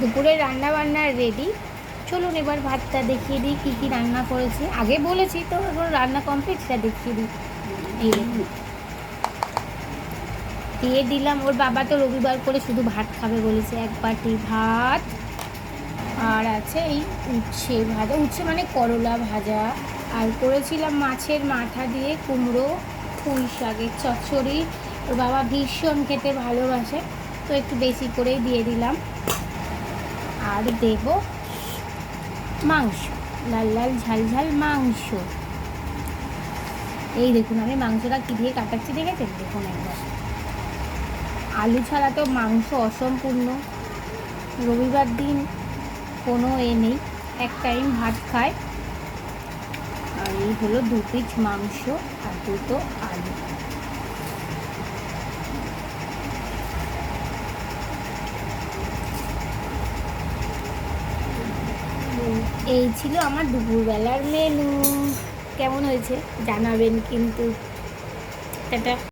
দুপুরে রান্না বান্না রেডি। চলুন এবার ভাতটা দেখিয়ে দিই কী কী রান্না করেছি। আগে বলেছি তো, এখন রান্না কমপ্লিট, সেটা দেখিয়ে দিই। এই দেখুন, দিয়ে দিলাম। ওর বাবা তো রবিবার করে শুধু ভাত খাবে বলেছে, 1 বাটি ভাত। আর আছে এই উচ্ছে ভাজা, উচ্ছে মানে করলা ভাজা। আর করেছিলাম মাছের মাথা দিয়ে কুমড়ো, পুঁই শাকের চচ্চড়ি। ওর বাবা ভীষণ খেতে ভালোবাসে, তো একটু বেশি করেই দিয়ে দিলাম। আর দেব মাংস, লাল লাল ঝাল ঝাল মাংস। এই দেখুন আমি মাংসটা কী দিয়ে কাটাচ্ছি, দেখেছেন? দেখুন একবার, আলু ছাড়া তো মাংস অসম্পূর্ণ। রবিবার দিন কোনো নেই, এক টাইম ভাত খায়। আর এই হলো 2 পিস মাংস আর 2টো আলু। এই ছিল আমার দুপুরবেলার মেনু। কেমন হয়েছে জানাবেন কিন্তু। টাটা।